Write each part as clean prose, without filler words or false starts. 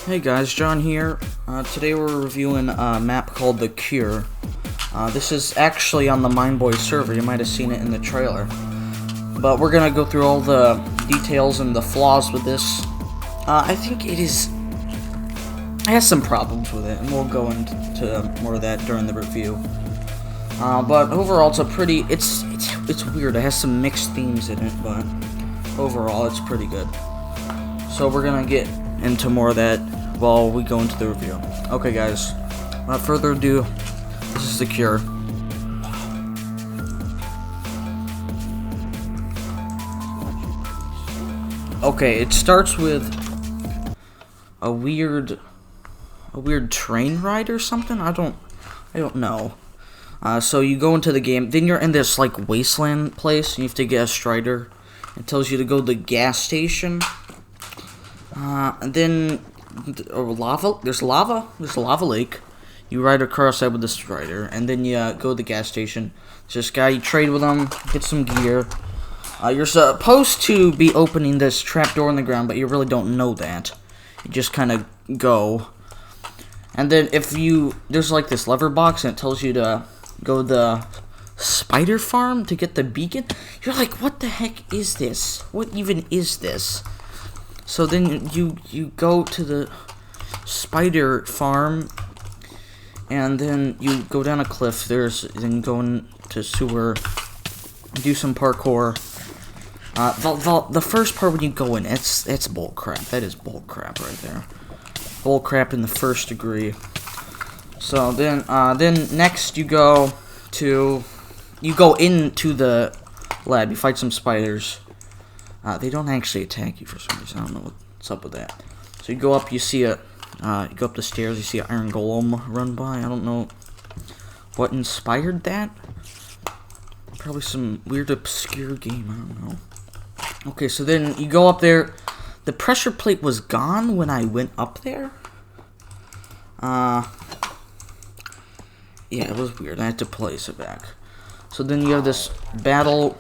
Hey guys, John here. Today we're reviewing a map called The Cure. This is actually on the Mindboy server, you might have seen it in the trailer. But we're gonna go through all the details and the flaws with this. I think it has some problems with it, and we'll go into more of that during the review. But overall it's weird, it has some mixed themes in it, but overall it's pretty good. So we're gonna get into more of that while we go into the review. Okay guys, without further ado, this is The Cure. Okay, it starts with a weird train ride or something. I don't know. So you go into the game, then you're in this like wasteland place, and you have to get a Strider. It tells you to go to the gas station. And then there's a lava lake. You ride across that with the Strider, and then you go to the gas station. There's this guy, you trade with him, get some gear. You're supposed to be opening this trapdoor in the ground, but you really don't know that. You just kind of go. And then there's like this lever box, and it tells you to go to the spider farm to get the beacon. You're like, what the heck is this? What even is this? So then you go to the spider farm, and then you go down a cliff. Then you go into sewer, do some parkour. The first part when you go in, it's bull crap. That is bull crap right there. Bull crap in the first degree. So then next you go into the lab. You fight some spiders. They don't actually attack you for some reason. I don't know what's up with that. So you go up, you go up the stairs, you see an iron golem run by. I don't know what inspired that. Probably some weird obscure game, I don't know. Okay, so then you go up there. The pressure plate was gone when I went up there. Yeah, it was weird. I had to place it back. So then you have this battle,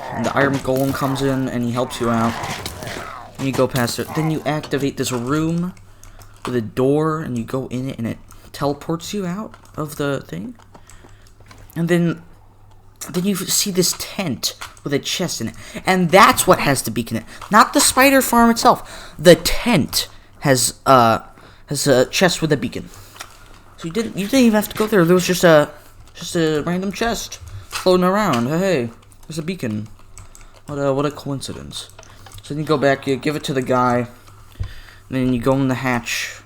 and the iron golem comes in, and he helps you out. And you go past it. Then you activate this room with a door, and you go in it, and it teleports you out of the thing. And then you see this tent with a chest in it. And that's what has the beacon in it. Not the spider farm itself. The tent has a chest with a beacon. So you didn't even have to go there. There was just a random chest floating around. Hey, there's a beacon. What a coincidence. So then you go back, you give it to the guy, and then you go in the hatch.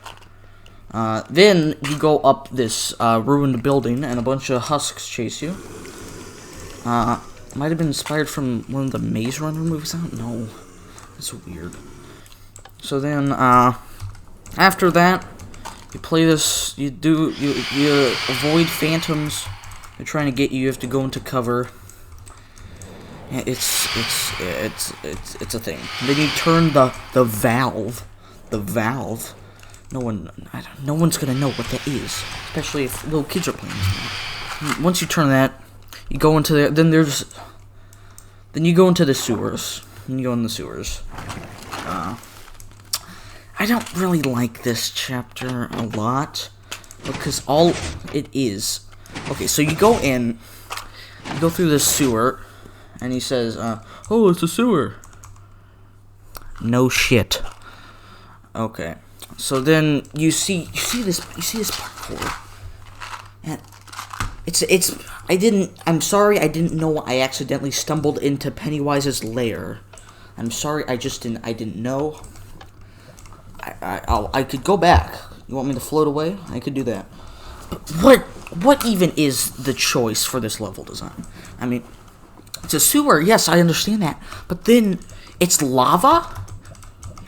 Then you go up this ruined building, and a bunch of husks chase you. Might have been inspired from one of the Maze Runner movies. I don't know. That's weird. So then, after that, you play this. You avoid phantoms. They're trying to get you. You have to go into cover. Yeah, it's a thing. Then you turn the valve. The valve. No one's gonna know what that is, especially if little kids are playing this game. Once you turn that, you go into there. Then you go into the sewers. I don't really like this chapter a lot because all it is. Okay, so you go in, you go through the sewer, and he says, "Oh, it's a sewer." No shit. Okay, so then you see this parkour, and I'm sorry I didn't know I accidentally stumbled into Pennywise's lair. I'm sorry I didn't know. I could go back. You want me to float away? I could do that. But what even is the choice for this level design? I mean, it's a sewer, yes, I understand that. But then it's lava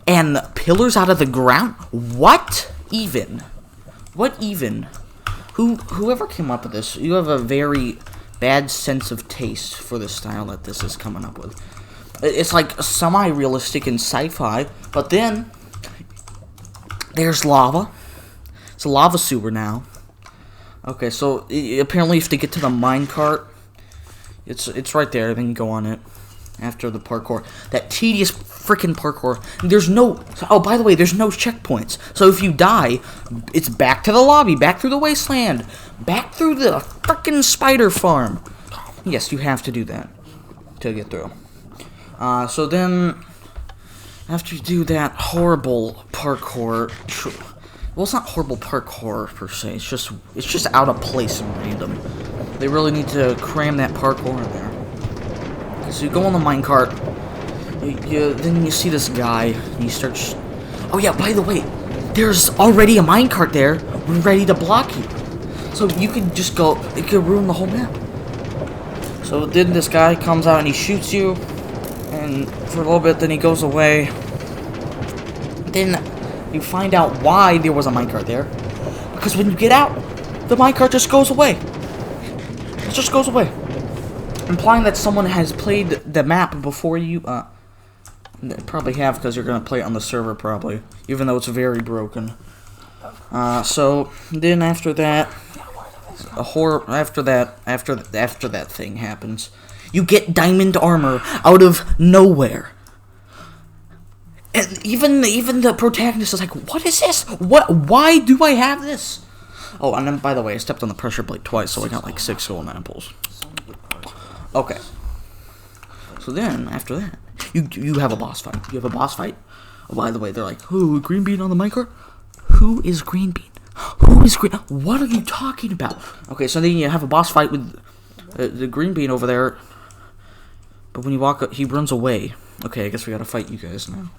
and pillars out of the ground? What even? Whoever came up with this, you have a very bad sense of taste for the style that this is coming up with. It's like semi-realistic and sci-fi, but then there's lava. It's a lava sewer now. Okay, so apparently you have to get to the minecart. It's right there, then you go on it. after the parkour. That tedious freaking parkour. There's no... Oh, by the way, there's no checkpoints. So if you die, it's back to the lobby, back through the wasteland, back through the freaking spider farm. Yes, you have to do that to get through. So then, after you do that horrible parkour... Well, it's not horrible parkour, per se. It's just out of place and random. They really need to cram that parkour in there. So you go on the minecart, then you see this guy, and he starts... Oh yeah, by the way, there's already a minecart there, ready to block you. So you could just go, it could ruin the whole map. So then this guy comes out and he shoots you, and for a little bit, then he goes away. Then you find out why there was a minecart there. Because when you get out, the minecart just goes away. It just goes away. Implying that someone has played the map before you. They probably have, because you're going to play it on the server, probably. Even though it's very broken. So, then after that, after that thing happens, you get diamond armor out of nowhere. And even the protagonist is like, what is this? Why do I have this? Oh, and then, by the way, I stepped on the pressure plate twice, so I got like 6 golden apples. Okay. So then, after that, you have a boss fight. You have a boss fight. Oh, by the way, they're like, who, Green Bean on the minecart? Who is Green Bean? Who is Green? What are you talking about? Okay, so then you have a boss fight with the Green Bean over there. But when you walk up, he runs away. Okay, I guess we gotta fight you guys now.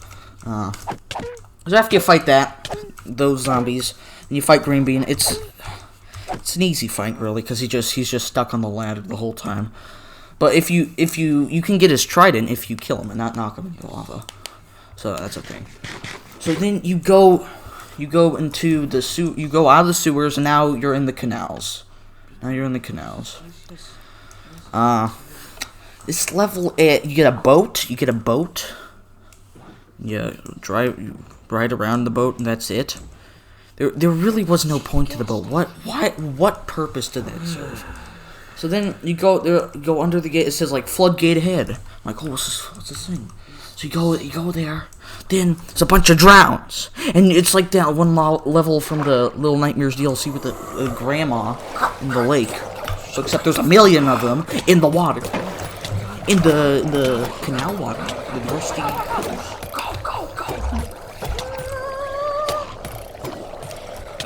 So after you fight those zombies, and you fight Green Bean, it's an easy fight, really, because he's just stuck on the ladder the whole time. But if you can get his trident if you kill him and not knock him into the lava. So that's a thing. So then you go into the you go out of the sewers, and now you're in the canals. This level, you get a boat. You ride around the boat, and that's it. There really was no point to the boat. What purpose did that serve? So then you go under the gate. It says like floodgate ahead. I'm like, oh, what's this thing? So you go there. Then it's a bunch of drowns, and it's like that one level from the Little Nightmares DLC with the grandma in the lake. So except there's a million of them in the water, in the canal water, the thirsty.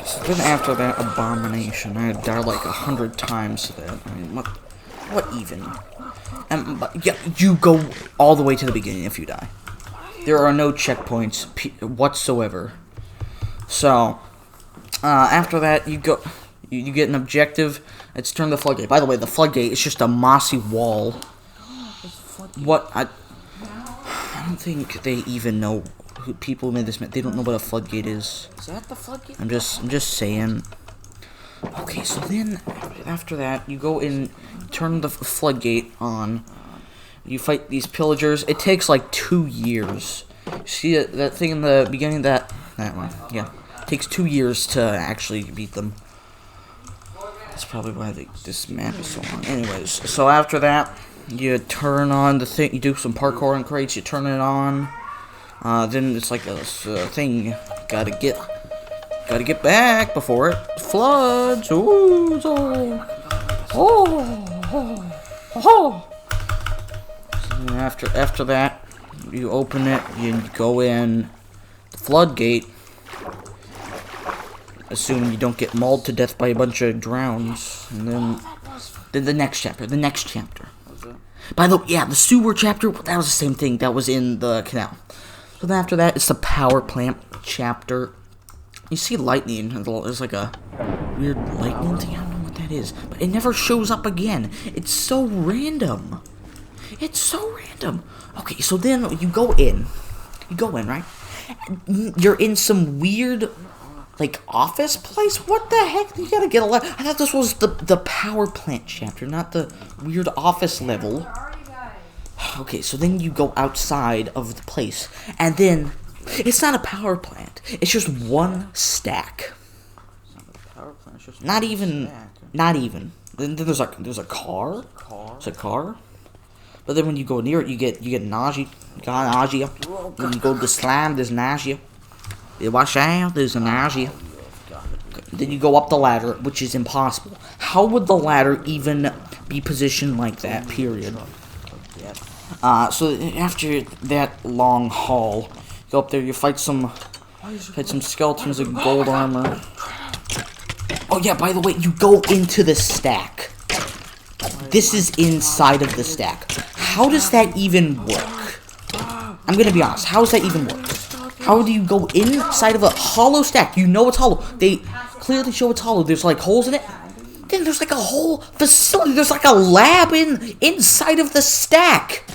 So then after that abomination, I had died like 100 times to that. I mean, what even? But yeah, you go all the way to the beginning if you die. There are no checkpoints whatsoever. So, after that, you get an objective. It's turn the floodgate. By the way, the floodgate is just a mossy wall. I don't think they even know who people made this. They don't know what a floodgate is. Is that the floodgate? I'm just saying. Okay, so then after that, you go in, turn the floodgate on. You fight these pillagers. It takes like 2 years. See that thing in the beginning? That one. Yeah. It takes 2 years to actually beat them. That's probably why this map is so long. Anyways, so after that, you turn on the thing. You do some parkour in crates. You turn it on. Then it's like a thing. Gotta get back before it floods. Ooh, oh. And after that, you open it, you go in the floodgate, assuming you don't get mauled to death by a bunch of drowns, and then the next chapter. By the way, yeah, the sewer chapter, that was the same thing that was in the canal. So then after that, it's the power plant chapter. You see lightning, there's like a weird lightning thing, I don't know what that is, but it never shows up again. It's so random. Okay, so then you go in, right? You're in some weird, like, office place? What the heck? You gotta get a level. I thought this was the power plant chapter, not the weird office level. Okay, so then you go outside of the place, and then it's not a power plant. It's just one stack. It's not a power plant. It's just not even. Then there's a car. There's a car. But then when you go near it, you get nausea. You got nausea. When you go to the slime, there's nausea. You watch out, there's a nausea. Then you go up the ladder, which is impossible. How would the ladder even be positioned like that? Period. So after that long haul, you go up there. You fight some skeletons in gold armor. Oh yeah, by the way, you go into the stack. This is inside of the stack. How does that even work? I'm gonna be honest. How does that even work? How do you go inside of a hollow stack? You know it's hollow. They clearly show it's hollow. There's like holes in it. Then there's like a whole facility. There's like a lab inside of the stack.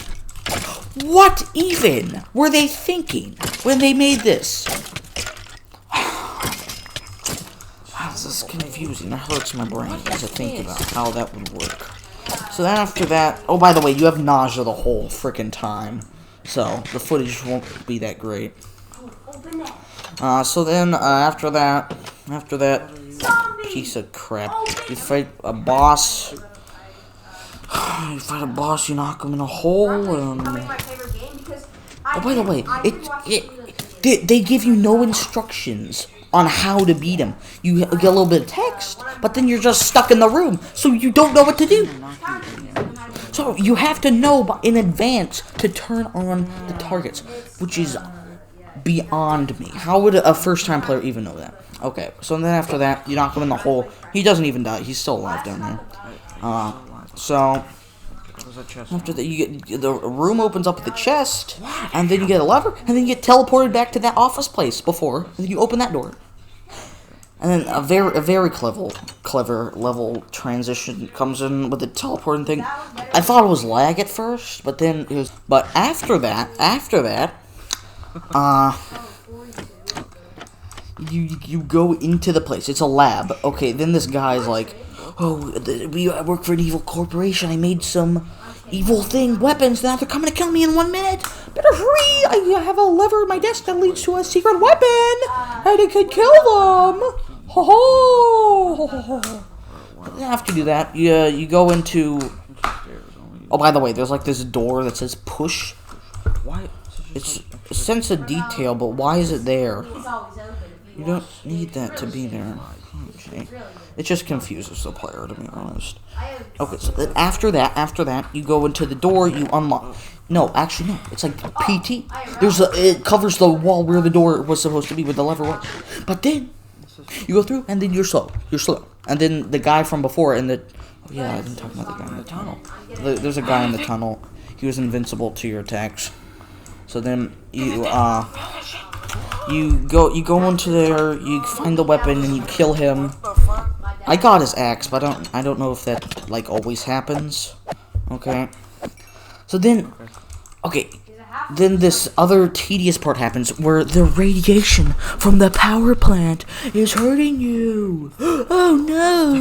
What even were they thinking when they made this? This is confusing. It hurts my brain to think about how that would work. So then after that, oh, by the way, you have nausea the whole freaking time. So the footage won't be that great. So then after that piece of crap, you fight a boss. You fight a boss, you knock him in a hole, and... Oh, by the way, they give you no instructions on how to beat him. You get a little bit of text, but then you're just stuck in the room, so you don't know what to do. So you have to know in advance to turn on the targets, which is beyond me. How would a first-time player even know that? Okay, so then after that, you knock him in the hole. He doesn't even die. He's still alive down there. So after that, you get the room opens up with the chest, and then you get a lever, and then you get teleported back to that office place before, and then you open that door. And then a very clever level transition comes in with the teleporting thing. I thought it was lag at first, but then it was. But after that, you go into the place. It's a lab. Okay, then this guy's like, oh, I work for an evil corporation. I made some evil weapons. Now they're coming to kill me in 1 minute. Better hurry! I have a lever in my desk that leads to a secret weapon, and it could kill them. Ho ho! After you do that, you go into. Oh, by the way, there's like this door that says push. Why? It's a sense of detail, but why is it there? You don't need that to be there. Okay. It just confuses the player, to be honest. Okay, so then after that, you go into the door, you unlock. No, actually, no. It's like PT. It covers the wall where the door was supposed to be, where the lever was. But then, you go through, and then you're slow. And then the guy from before in the... Oh, yeah, I didn't talk about the guy in the tunnel. There's a guy in the tunnel. He was invincible to your attacks. So then, you go into there, you find the weapon, and you kill him. I got his axe, but I don't know if that, like, always happens. Okay. So then, okay, then this other tedious part happens where the radiation from the power plant is hurting you. Oh no,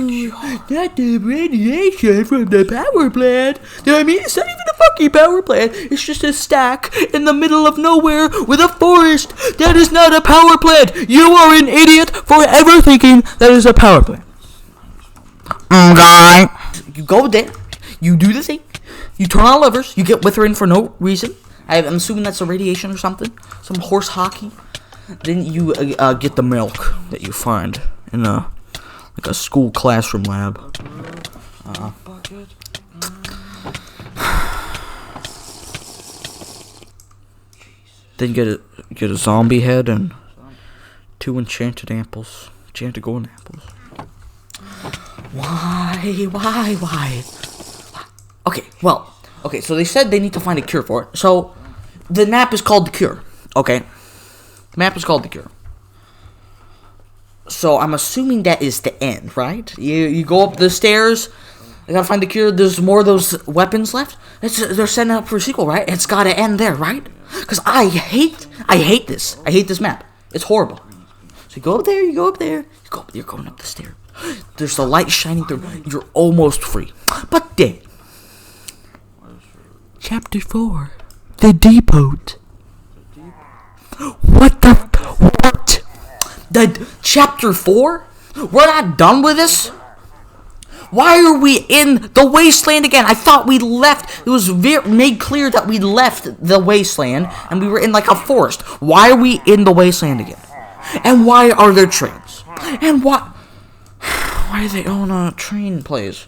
not the radiation from the power plant. I mean, it's not even a fucking power plant. It's just a stack in the middle of nowhere with a forest. That is not a power plant. You are an idiot for ever thinking that is a power plant. Okay. You go there, you do the thing, you turn on levers, you get withering for no reason. I'm assuming that's a radiation or something, some horse hockey. Then you get the milk that you find in a school classroom lab. Then get a zombie head and 2 enchanted apples, enchanted golden apples. Why? Okay, so they said they need to find a cure for it. So, the map is called The Cure. Okay. The map is called The Cure. So, I'm assuming that is the end, right? You go up the stairs, you gotta find the cure, there's more of those weapons left. They're setting up for a sequel, right? It's gotta end there, right? Because I hate this. I hate this map. It's horrible. So, you go up there, you're going up the stairs. There's the light shining through. You're almost free. But then, Chapter 4, The Depot. What? Chapter 4? We're not done with this? Why are we in the wasteland again? I thought we left. It was made clear that we left the wasteland and we were in like a forest. Why are we in the wasteland again? And why are there trains? And why do they own a train place?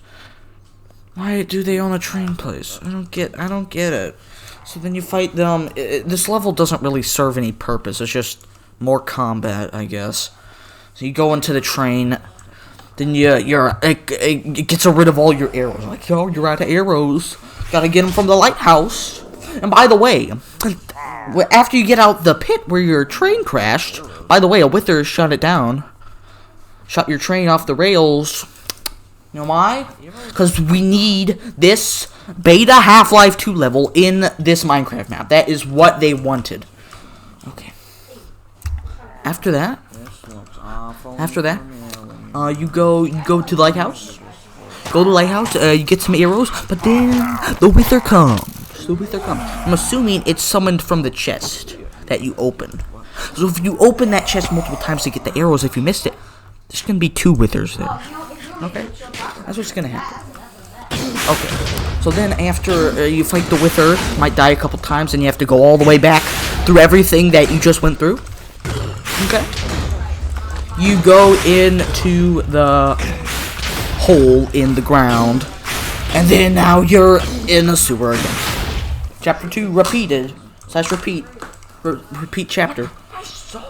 Why do they own a train place? I don't get it. So then you fight them. This level doesn't really serve any purpose. It's just more combat, I guess. So you go into the train. Then it gets rid of all your arrows. Like, yo, you're out of arrows. Gotta get them from the lighthouse. And by the way, after you get out the pit where your train crashed, by the way, a Wither shut it down. Shut your train off the rails. You know why? Because we need this beta Half-Life 2 level in this Minecraft map. That is what they wanted. Okay. After that, you go to the lighthouse. Go to the lighthouse. You get some arrows, but then the Wither comes. I'm assuming it's summoned from the chest that you open. So if you open that chest multiple times to get the arrows, if you missed it, there's gonna be 2 Withers there. Okay, that's what's gonna happen. Okay, so then after you fight the Wither, might die a couple times, and you have to go all the way back through everything that you just went through. Okay. You go into the hole in the ground, and then now you're in a sewer again. Chapter 2 repeated. / repeat. Repeat chapter.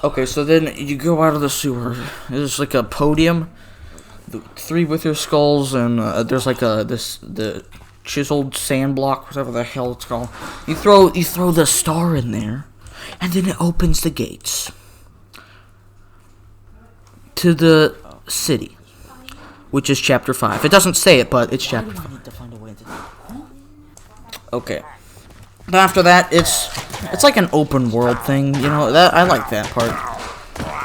Okay, so then you go out of the sewer. There's like a podium. 3 Wither skulls, and there's like the chiseled sand block, whatever the hell it's called. You throw the star in there, and then it opens the gates to the city, which is chapter 5. It doesn't say it, but it's chapter 5. Okay. But after that, it's like an open world thing, you know. That I like that part.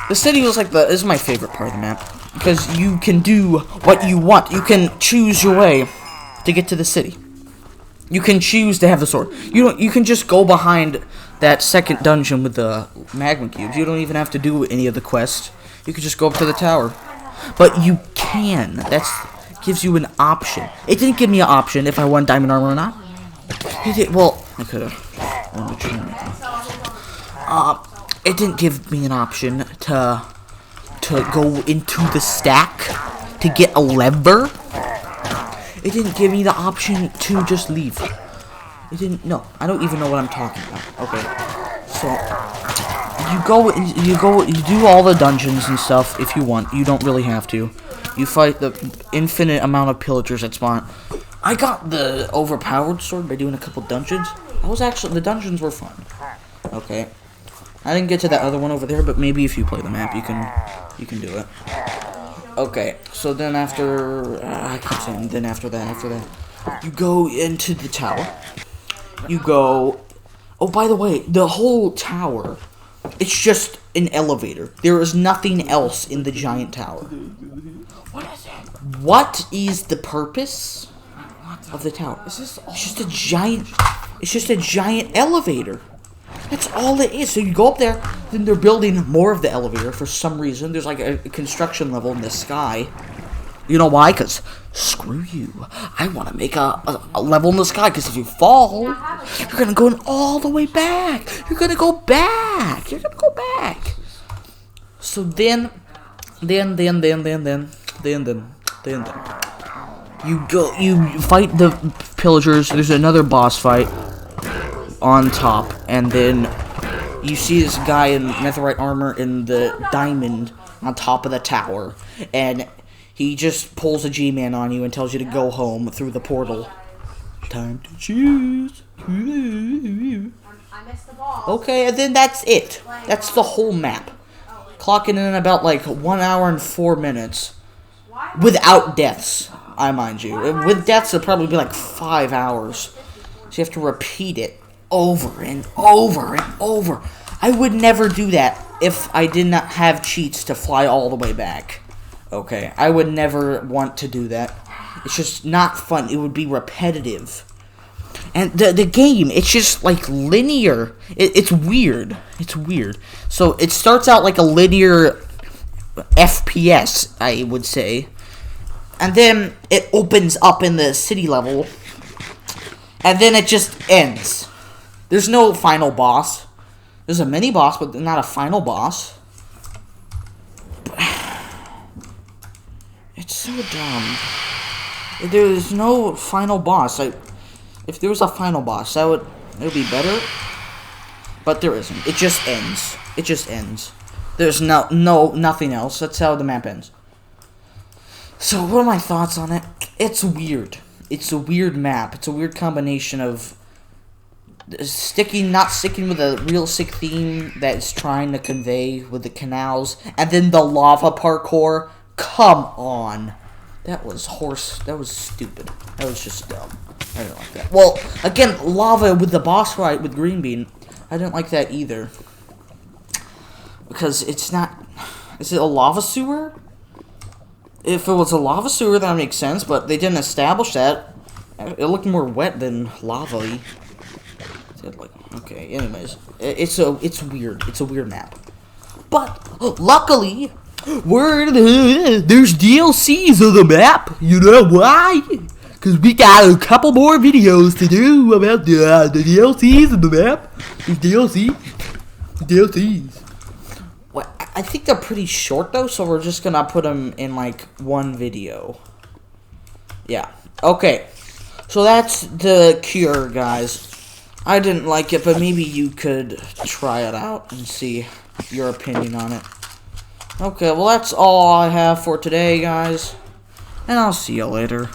The city was like is my favorite part of the map because you can do what you want. You can choose your way to get to the city. You can choose to have the sword. You can just go behind that second dungeon with the magma cubes. You don't even have to do any of the quests. You can just go up to the tower. But you can. That gives you an option. It didn't give me an option if I won diamond armor or not. It did. Well, I could have. It didn't give me an option to go into the stack to get a lever. It didn't give me the option to just leave. It didn't. No, I don't even know what I'm talking about. Okay, so you do all the dungeons and stuff if you want. You don't really have to. You fight the infinite amount of pillagers that spawn. I got the overpowered sword by doing a couple dungeons. The dungeons were fun. Okay. I didn't get to that other one over there, but maybe if you play the map, you can do it. Okay, so then after I keep saying then after that, you go into the tower. You go. Oh, by the way, the whole tower, it's just an elevator. There is nothing else in the giant tower. What is it? What is the purpose of the tower? It's just a giant elevator. That's all it is. So you go up there, then they're building more of the elevator for some reason. There's like a construction level in the sky. You know why? Because screw you. I want to make a level in the sky, because if you fall, you're going to go all the way back. You're going to go back. So then, you fight the pillagers. There's another boss fight on top, and then you see this guy in netherite armor in the diamond on top of the tower, and he just pulls a G-Man on you and tells you to go home through the portal. Time to choose. Okay, and then that's it. That's the whole map. Clocking in about like 1 hour and 4 minutes. Without deaths, I mind you. With deaths, it'll probably be like 5 hours. So you have to repeat it over and over and over. I would never do that if I did not have cheats to fly all the way back. Okay, I would never want to do that. It's just not fun. It would be repetitive. And the game, it's just like linear. It's weird. It's weird. So it starts out like a linear FPS, I would say. and then it opens up in the city level, and then it just ends. There's no final boss. There's a mini boss, but not a final boss. It's so dumb. There's no final boss. If there was a final boss, it would be better. But there isn't. It just ends. It just ends. There's nothing else. That's how the map ends. So what are my thoughts on it? It's weird. It's a weird map. It's a weird combination of not sticking with a real sick theme that it's trying to convey with the canals, and then the lava parkour. Come on. That was stupid. That was just dumb. I didn't like that. Well, again, lava with the boss fight with Green Bean. I didn't like that either. Because it's not... Is it a lava sewer? If it was a lava sewer, that makes sense, but they didn't establish that. It looked more wet than lava-y. Okay, anyways. It's weird. It's a weird map. But, luckily... there's DLCs of the map. You know why? Because we got a couple more videos to do about the DLCs of the map. There's DLCs. Well, I think they're pretty short though, so we're just gonna put them in like one video. Yeah. Okay. So that's the Cure, guys. I didn't like it, but maybe you could try it out and see your opinion on it. Okay, well that's all I have for today, guys. And I'll see you later.